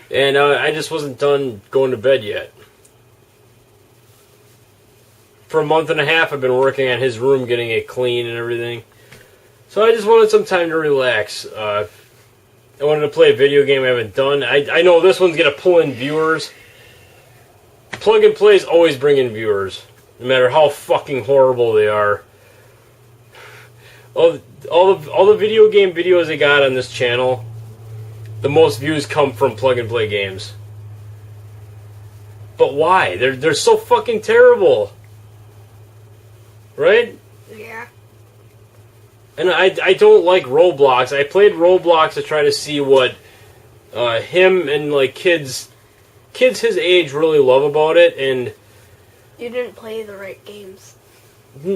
And I just wasn't done going to bed yet. For a month and a half, I've been working on his room, getting it clean and everything. So I just wanted some time to relax. I wanted to play a video game I haven't done. I know this one's going to pull in viewers. Plug and plays always bring in viewers, no matter how fucking horrible they are. All the video game videos I got on this channel, the most views come from plug and play games. But why? They're so fucking terrible. Right? Yeah. And I don't like Roblox. I played Roblox to try to see what him and like kids his age really love about it, and You didn't play the right games.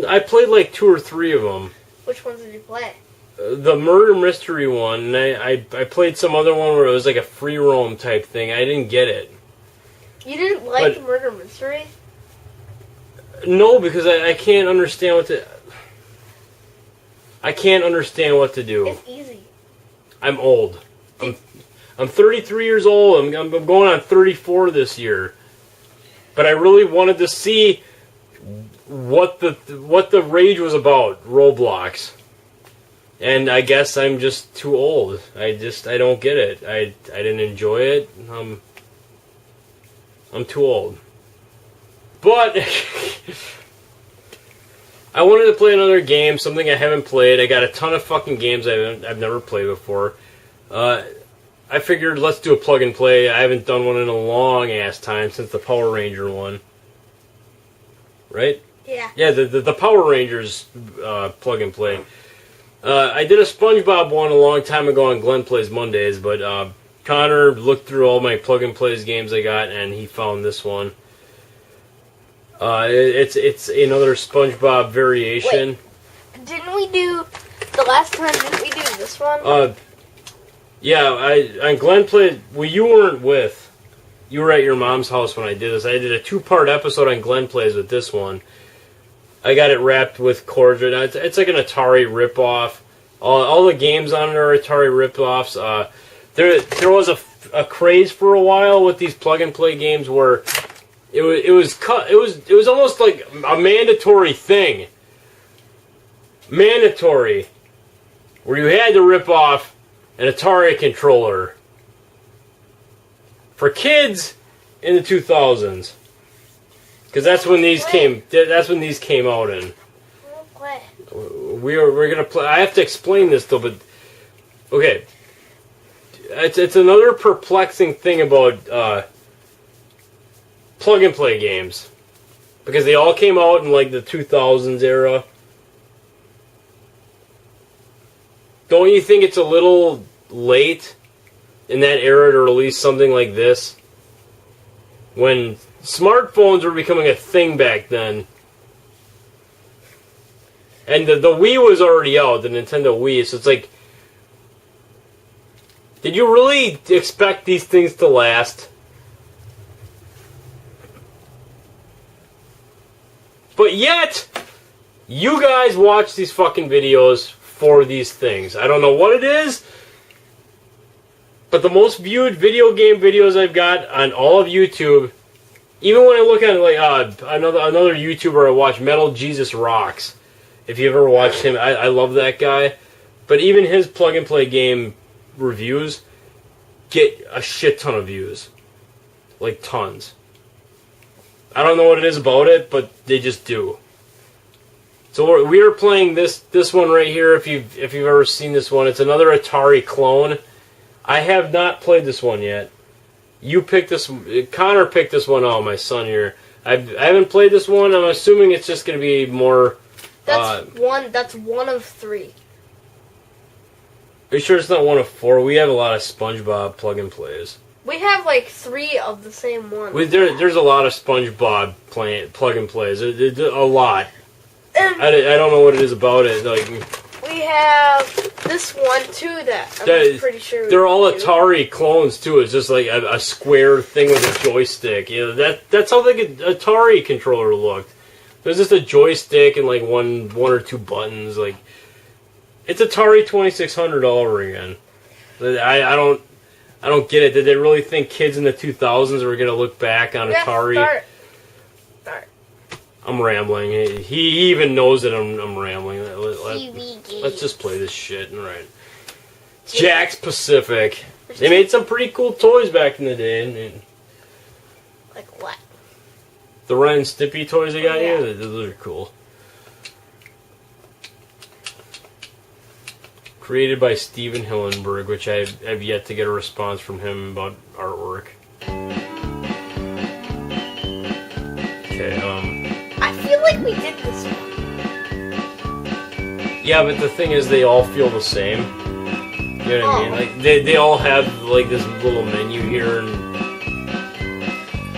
I played like 2 or 3 of them. Which ones did you play? The murder mystery one, and I played some other one where it was like a free roam type thing. I didn't get it. You didn't like the murder mystery? No, because I can't understand what to... I can't understand what to do. It's easy. I'm old. I'm 33 years old. I'm going on 34 this year. But I really wanted to see what the rage was about, Roblox. And I guess I'm just too old. I don't get it. I didn't enjoy it. I'm too old. But I wanted to play another game, something I haven't played. I got a ton of fucking games I've never played before. I figured let's do a plug and play. I haven't done one in a long ass time since the Power Ranger one. Right? Yeah. Yeah, the Power Rangers plug and play. I did a Spongebob one a long time ago on Glen Plays Mondays, but Connor looked through all my plug and plays games I got, and he found this one. It's another Spongebob variation. Wait, didn't we do the last time? Didn't we do this one? Yeah, on Glen Plays. Well, you weren't with. You were at your mom's house when I did this. I did a 2-part episode on Glen Plays with this one. I got it wrapped with cords. It's like an Atari ripoff. All the games on it are Atari ripoffs. There was a craze for a while with these plug and play games where it was almost like a mandatory thing. Mandatory, where you had to rip off an Atari controller for kids in the 2000s. Because that's when these came. That's when these came out in. We're gonna play. I have to explain this though, but okay. It's another perplexing thing about plug and play games, because they all came out in like the 2000s era. Don't you think it's a little late in that era to release something like this? When smartphones were becoming a thing back then. And the Wii was already out, the Nintendo Wii, so it's like... Did you really expect these things to last? But yet, you guys watch these fucking videos for these things. I don't know what it is, but the most viewed video game videos I've got on all of YouTube, even when I look at like another YouTuber I watch, Metal Jesus Rocks. If you ever watched him, I love that guy. But even his plug and play game reviews get a shit ton of views, like tons. I don't know what it is about it, but they just do. So we are playing this one right here. If you've ever seen this one, it's another Atari clone. I have not played this one yet. You picked this. Connor picked this one out. My son here. I haven't played this one. I'm assuming it's just going to be more. That's one of 3. Are you sure it's not one of 4? We have a lot of SpongeBob plug and plays. We have like 3 of the same one. There's a lot of SpongeBob plug and plays. A lot. And I don't know what it is about it. Like, we have this one too that I'm pretty sure they're all Atari clones too. It's just like a square thing with a joystick. You know, that's how the Atari controller looked. There's just a joystick and like one or 2 buttons. Like, it's Atari 2600 all over again. I don't get it. Did they really think kids in the 2000s were gonna look back on Atari? Start. I'm rambling. He even knows that I'm rambling. Let's just play this shit. All right. Jack's Pacific. They made some pretty cool toys back in the day. Like what? The Ren and Stimpy toys they got you? Those are cool. Created by Steven Hillenberg, which I have yet to get a response from him about artwork. Okay, I feel like we did this one. Yeah, but the thing is, they all feel the same. You know what I mean? Like, they all have, like, this little menu here, and...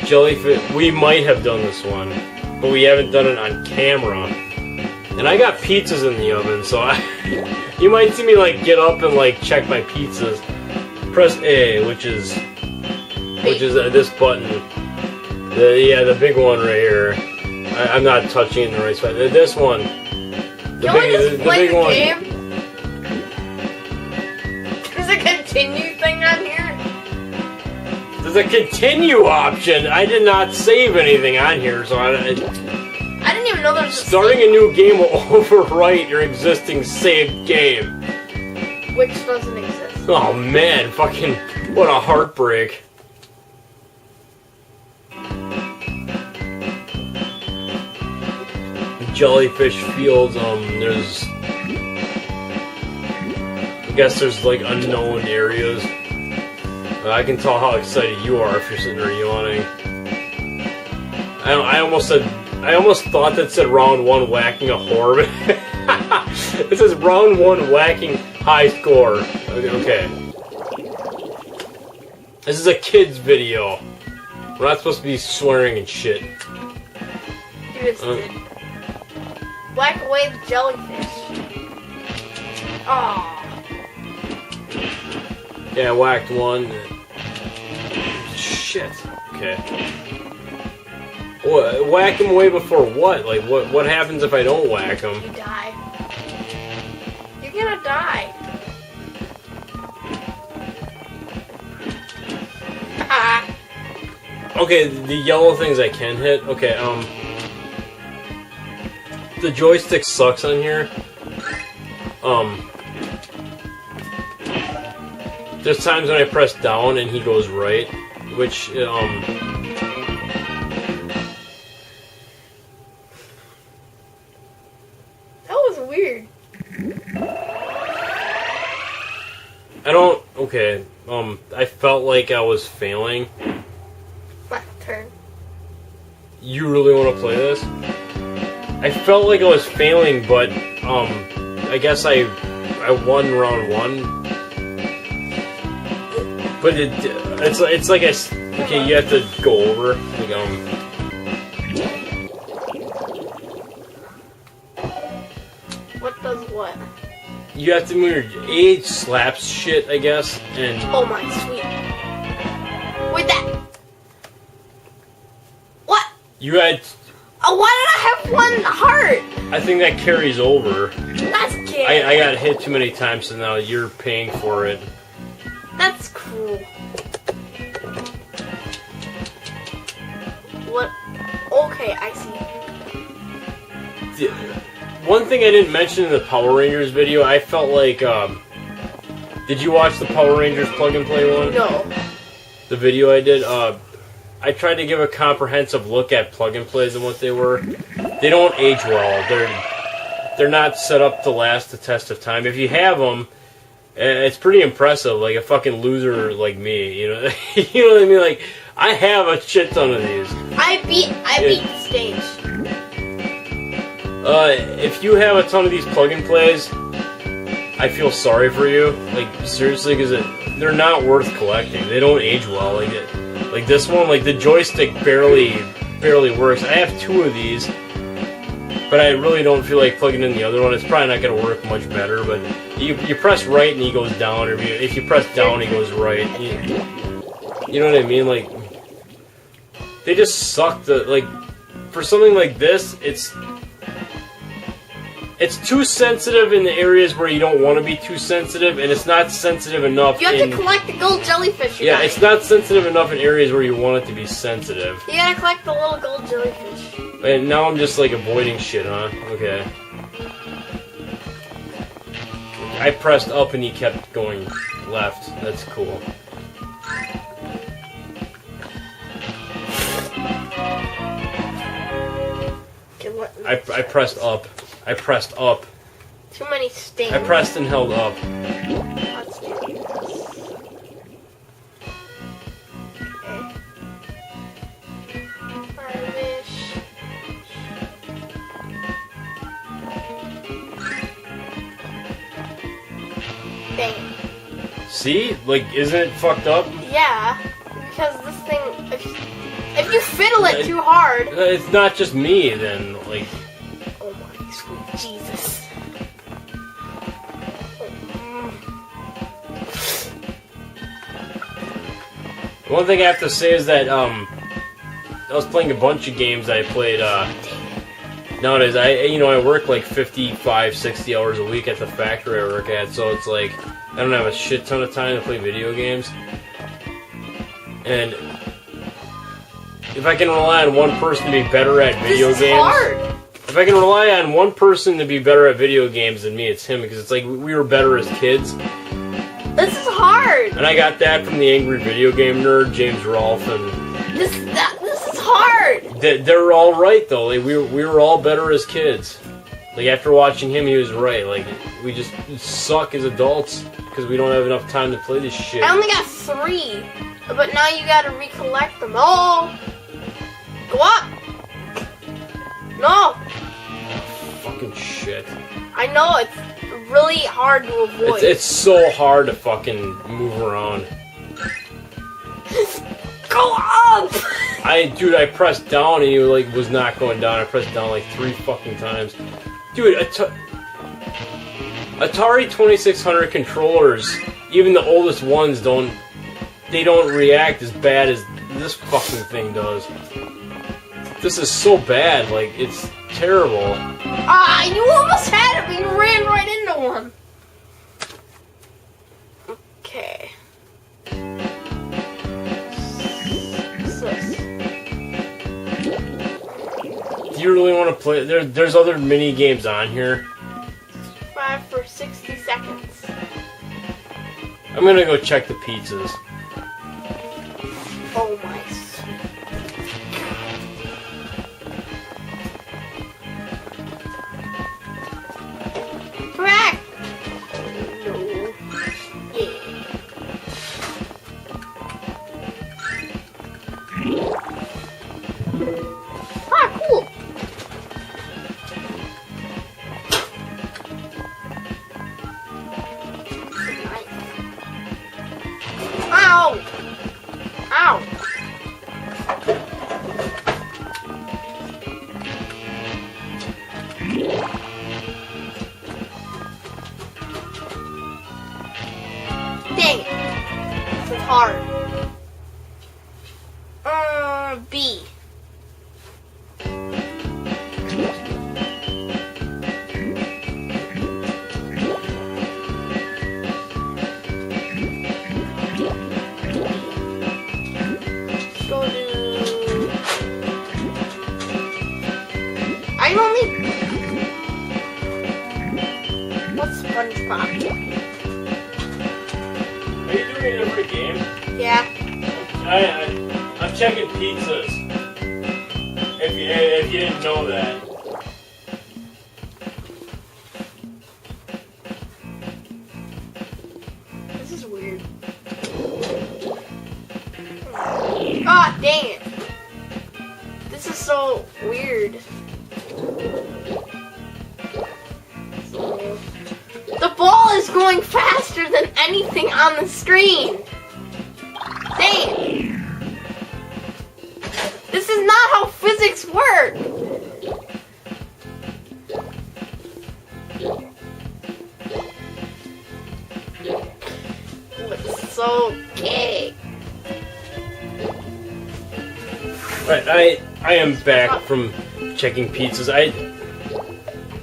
Jellyfish... We might have done this one, but we haven't done it on camera. And I got pizzas in the oven, so you might see me, like, get up and, like, check my pizzas. Press A, which is this button. The big one right here. I'm not touching it in the right spot. This one. The big one. Game? There's a continue thing on here? There's a continue option. I did not save anything on here, so I didn't even know there was starting a new game will overwrite your existing saved game. Which doesn't exist. Oh man, fucking what a heartbreak. Jellyfish Fields, there's... I guess there's, like, unknown areas. I can tell how excited you are if you're sitting there yawning. I almost thought that said round 1 whacking a whore, but it says round 1 whacking high score. Okay. This is a kid's video. We're not supposed to be swearing and shit. You just did. Whack away the jellyfish. Aww. Yeah, I whacked one. Shit. Okay. Whack him away before what? Like, what happens if I don't whack him? You die. You're gonna die. Okay, the yellow things I can hit. Okay, the joystick sucks on here. There's times when I press down and he goes right, which, That was weird. okay, I felt like I was failing. Left turn. You really want to play this? I felt like I was failing, but, I guess I won round 1. But it's like okay, you have to go over, like, What does what? you have to move your A slaps shit, I guess, and... Oh my sweet. Wait, that... What? You had... Oh, why did I have 1 heart? I think that carries over. That's kidding. I got hit too many times, so now you're paying for it. That's cruel. What? Okay, I see. One thing I didn't mention in the Power Rangers video, I felt like, did you watch the Power Rangers plug and play one? No. The video I did, I tried to give a comprehensive look at plug and plays and what they were. They don't age well. They're not set up to last the test of time. If you have them, it's pretty impressive. Like a fucking loser like me, you know. You know what I mean? Like I have a shit ton of these. I beat the stage. If you have a ton of these plug and plays, I feel sorry for you. Like seriously, because they're not worth collecting. They don't age well. Like this one, like the joystick barely works. I have 2 of these, but I really don't feel like plugging in the other one. It's probably not going to work much better. But you press right and he goes down, or if you press down, he goes right. You know what I mean? Like they just suck. Like for something like this, it's It's too sensitive in the areas where you don't want to be too sensitive, and it's not sensitive enough. You have to collect the gold jellyfish. Yeah, it's not sensitive enough in areas where you want it to be sensitive. You gotta collect the little gold jellyfish. And now I'm just like avoiding shit, huh? Okay. I pressed up and he kept going left. That's cool. I pressed up. I pressed up. Too many stings. I pressed and held up. Let's do this. Okay. Dang. See? Like, isn't it fucked up? Yeah, because this thing, if you fiddle it too hard... It's not just me, then, like... Oh my sweet Jesus. One thing I have to say is that, I was playing a bunch of games I played, nowadays. I work like 55, 60 hours a week at the factory I work at, so it's like, I don't have a shit ton of time to play video games. And if I can rely on one person to be better at video games... This is hard! If I can rely on one person to be better at video games than me, it's him, because it's like, we were better as kids. This is hard! And I got that from the Angry Video Game Nerd, James Rolfe, and... This is hard! They're all right, though. Like, we were all better as kids. Like, after watching him, he was right. Like, we just suck as adults, because we don't have enough time to play this shit. I only got 3, but now you gotta recollect them all. Go up! No! Fucking shit. I know, it's really hard to avoid. It's so hard to fucking move around. Go up! Dude, I pressed down and he like was not going down. I pressed down like 3 fucking times. Dude, Atari 2600 controllers, even the oldest ones don't react as bad as this fucking thing does. This is so bad, like, it's terrible. Ah, you almost had it, but you ran right into one. Okay. Do you really want to play? There's other mini games on here. 5 for 60 seconds. I'm gonna go check the pizzas. Oh my. Correct! No. Yeah. Ah, cool! Ow! Ow! Dang it. This is hard. B. Go to... I'm only... What's Spongebob? Are you doing it every game? Yeah. I'm checking pizzas. If you didn't know that. This is weird. Ah, dang it. This is so weird. The ball is going faster than anything on the screen. Dang it. This is not how physics work. It's so gay. Right, I am back from checking pizzas.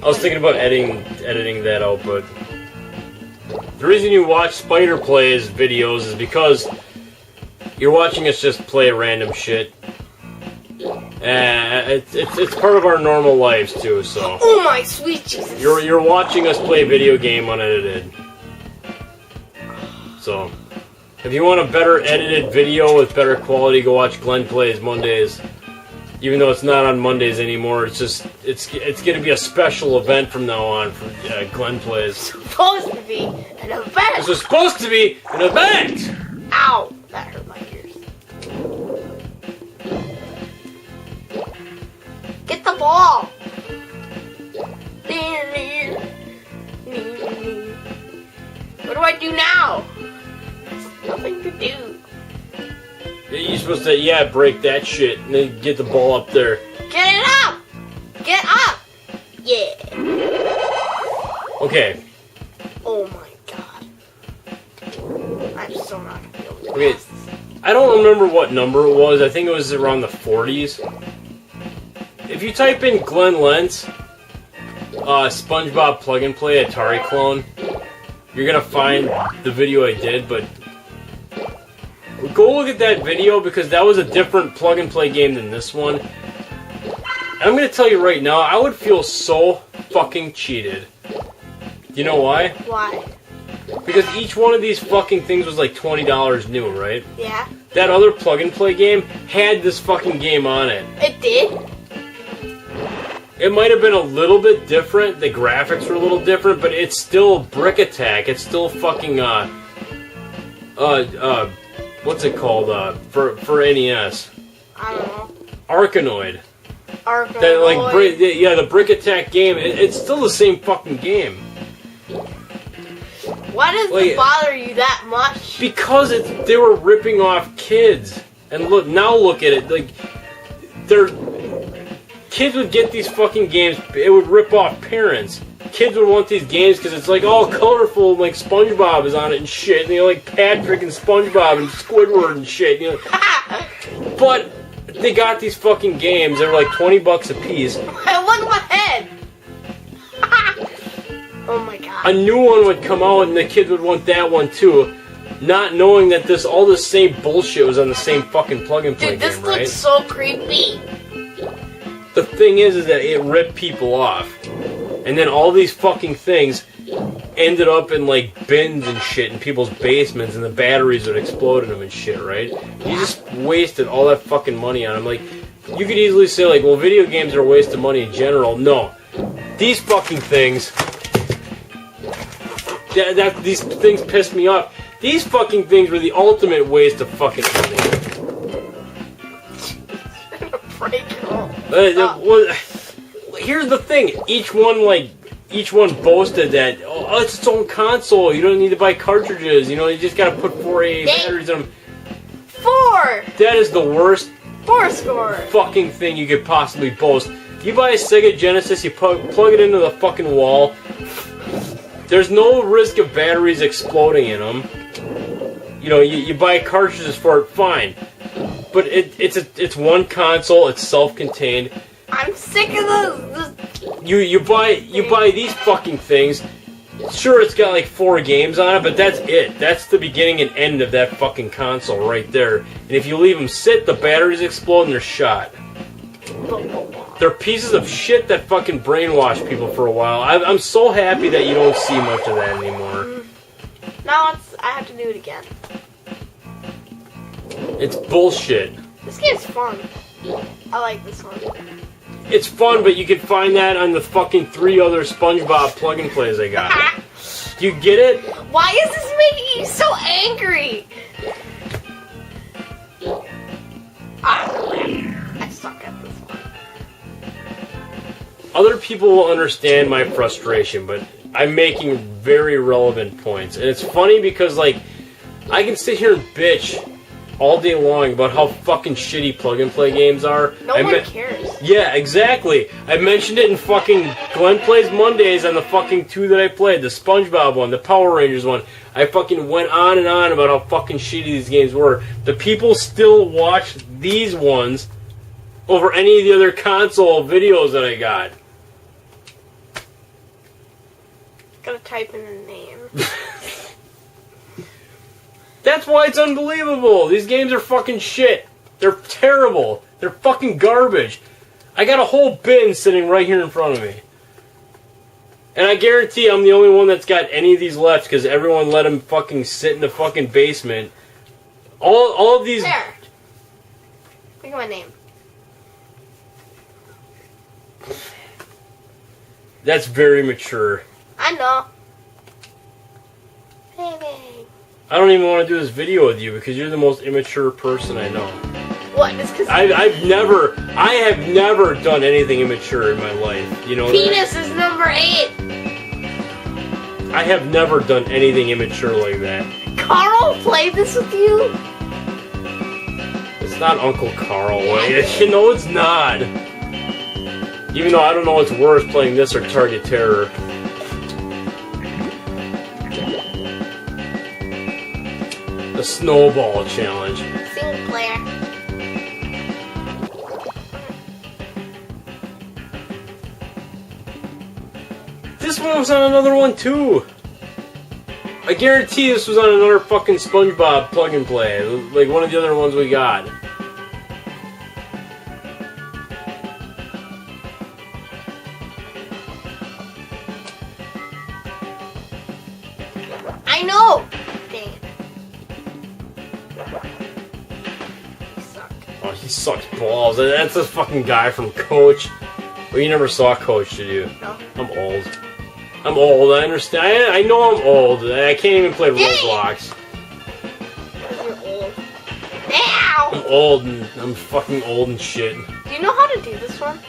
I was thinking about editing that out, but the reason you watch Spider Plays videos is because you're watching us just play random shit. It's part of our normal lives too. So. Oh my sweet Jesus! You're watching us play a video game unedited. So, if you want a better edited video with better quality, go watch Glen Plays Mondays. Even though it's not on Mondays anymore, it's going to be a special event from now on for Glen Plays. Supposed to be an event. This was supposed to be an event. Ow! That hurt my ears. Get the ball. What do I do now? There's nothing to do. You're supposed to, break that shit and then get the ball up there. Get it up! Get up! Yeah. Okay. Oh my god. I'm so not gonna be able to Okay. pass this. I don't remember what number it was. I think it was around the 40s. If you type in Glen Lentz, Spongebob plug and play Atari clone, you're gonna find the video I did, but go look at that video because that was a different plug and play game than this one. And I'm gonna tell you right now, I would feel so fucking cheated. You know why? Why? Because each one of these fucking things was like $20 new, right? Yeah. That other plug and play game had this fucking game on it. It did? It might have been a little bit different, the graphics were a little different, but it's still Brick Attack. It's still fucking, what's it called, for NES? I don't know. Arkanoid. Arkanoid. That, the Brick Attack game, it's still the same fucking game. Why does it bother you that much? Because they were ripping off kids. And look at it, kids would get these fucking games, it would rip off parents. Kids would want these games because it's like all colorful, like SpongeBob is on it and shit, and like Patrick and SpongeBob and Squidward and shit. But they got these fucking games. They were like $20 a piece. Look at my head. Oh my god. A new one would come out, and the kids would want that one too, not knowing that all this same bullshit was on the same fucking plug and play Dude, this game, right? looks so creepy. The thing is that it ripped people off. And then all these fucking things ended up in like bins and shit in people's basements, and the batteries would explode in them and shit, right? You just wasted all that fucking money on them. Like, you could easily say like, well, video games are a waste of money in general. No. These fucking things, these things pissed me off. These fucking things were the ultimate waste of fucking money. Break it all. Here's the thing. Each one boasted that, it's its own console. You don't need to buy cartridges. You just gotta put 4 AA batteries in them. 4! That is the worst 4 score! fucking thing you could possibly boast. You buy a Sega Genesis, you plug it into the fucking wall. There's no risk of batteries exploding in them. You buy cartridges for it, fine. But it's one console, it's self-contained. I'm sick of this. You buy these fucking things. Sure, it's got like 4 games on it, but that's it. That's the beginning and end of that fucking console right there. And if you leave them sit, the batteries explode and they're shot. They're pieces of shit that fucking brainwash people for a while. I'm so happy that you don't see much of that anymore. Now I have to do it again. It's bullshit. This game's fun. I like this one. It's fun, but you can find that on the fucking 3 other SpongeBob plug and plays I got. Do you get it? Why is this making you so angry? I suck at this one. Other people will understand my frustration, but I'm making very relevant points. And it's funny because, I can sit here and bitch all day long about how fucking shitty plug-and-play games are. No one cares. Yeah, exactly. I mentioned it in fucking Glen Plays Mondays on the fucking 2 that I played. The SpongeBob one, the Power Rangers one. I fucking went on and on about how fucking shitty these games were. The people still watch these ones over any of the other console videos that I got. Gotta type in a name. That's why it's unbelievable. These games are fucking shit. They're terrible. They're fucking garbage. I got a whole bin sitting right here in front of me. And I guarantee I'm the only one that's got any of these left because everyone let them fucking sit in the fucking basement. All of these... There. Look at my name. That's very mature. I know. Baby. I don't even want to do this video with you because you're the most immature person I know. What? Just because I have never done anything immature in my life. You know penis is number 8. I have never done anything immature like that. Carl played this with you? It's not Uncle Carl. You know it's not. Even though I don't know what's worse, playing this or Target Terror. The Snowball Challenge. Single player. This one was on another one too. I guarantee this was on another fucking Spongebob plug and play. Like one of the other ones we got. I know! Dang it. He sucked. Oh, he sucks balls. That's the fucking guy from Coach. Well, you never saw Coach, did you? No. I'm old. I'm old, I understand. I know I'm old. I can't even play Dang. Roblox. You're old. Ow! I'm old and I'm fucking old and shit. Do you know how to do this one?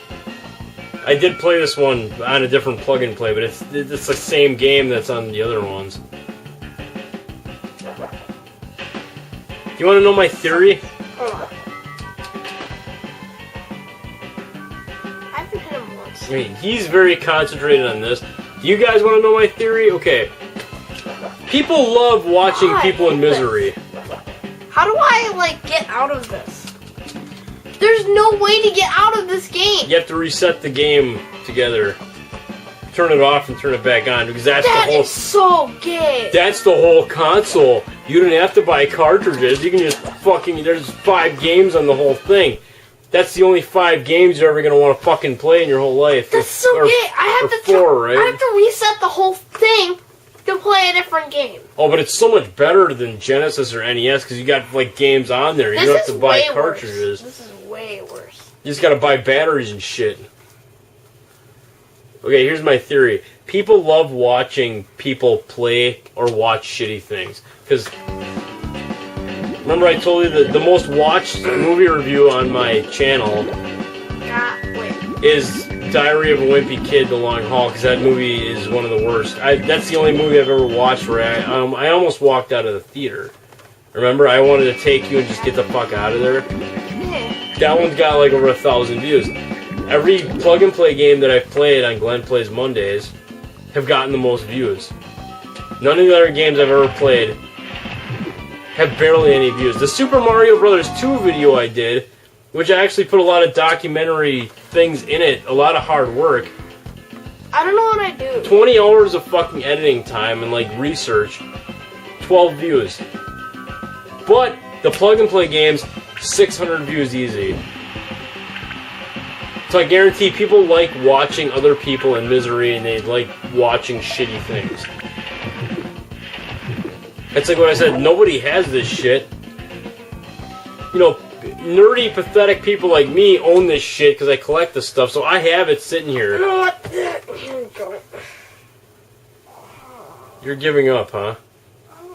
I did play this one on a different plug and play, but it's the same game that's on the other ones. Do you want to know my theory? Hold on. I haven't hit him once. I mean, he's very concentrated on this. Do you guys want to know my theory? Okay. People love watching Oh, I people in hate this. misery. How do I, like, get out of this? There's no way to get out of this game. You have to reset the game together. Turn it off and turn it back on because that's That the whole. is so gay. That's the whole console. You don't have to buy cartridges. You can just fucking. There's 5 games on the whole thing. That's the only 5 games you're ever gonna want to fucking play in your whole life. That's so Or- gay. I have or to 4, right? I have to reset the whole thing to play a different game. Oh, but it's so much better than Genesis or NES because you got like games on there. You This don't have is to buy way cartridges. worse. This is way worse. You just gotta buy batteries and shit. Okay, here's my theory. People love watching people play or watch shitty things. Because, remember I told you that the most watched movie review on my channel Wait. is Diary of a Wimpy Kid, The Long Haul, because that movie is one of the worst. That's the only movie I've ever watched where I almost walked out of the theater. Remember, I wanted to take you and just get the fuck out of there? That one's got like over 1,000 views. Every plug and play game that I've played on Glen Plays Mondays have gotten the most views. None of the other games I've ever played have barely any views. The Super Mario Brothers 2 video I did, which I actually put a lot of documentary things in it, a lot of hard work. I don't know what I do. 20 hours of fucking editing time and like research, 12 views. But the plug and play games, 600 views easy. So I guarantee people like watching other people in misery and they like watching shitty things. It's like what I said, nobody has this shit. You know, nerdy, pathetic people like me own this shit because I collect this stuff, so I have it sitting here. You know what? Here we go. You're giving up, huh?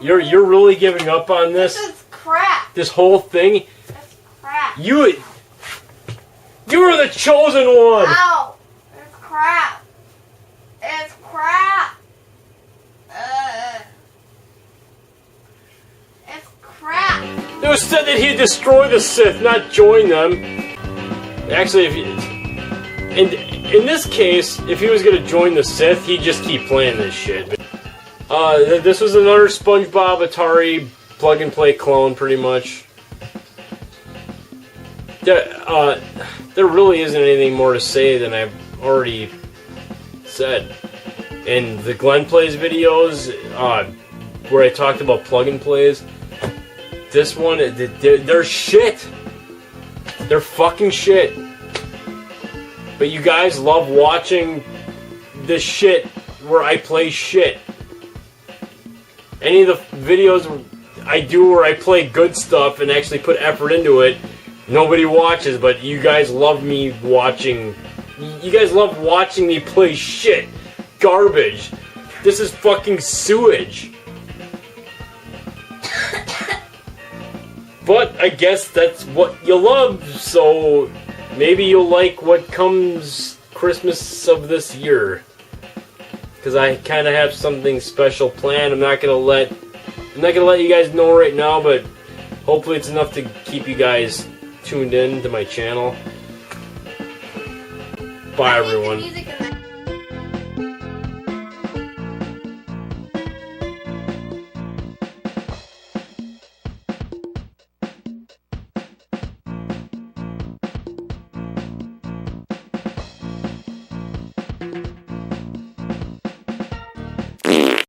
You're really giving up on this? This is crap. This whole thing? That's crap. You were the chosen one! Ow! It's crap. It's crap. It's crap. It was said that he'd destroy the Sith, not join them. Actually, in this case, if he was gonna join the Sith, he'd just keep playing this shit. This was another SpongeBob Atari plug and play clone, pretty much. There really isn't anything more to say than I've already said. and the Glen Plays videos, where I talked about plug-and plays. This one, they're shit. They're fucking shit. But you guys love watching this shit where I play shit. Any of the videos I do where I play good stuff and actually put effort into it, nobody watches, but you guys love me watching. You guys love watching me play shit. Garbage. This is fucking sewage. But I guess that's what you love, so maybe you'll like what comes Christmas of this year. Because I kind of have something special planned. I'm not gonna let you guys know right now, but hopefully it's enough to keep you guys tuned in to my channel. Bye, everyone.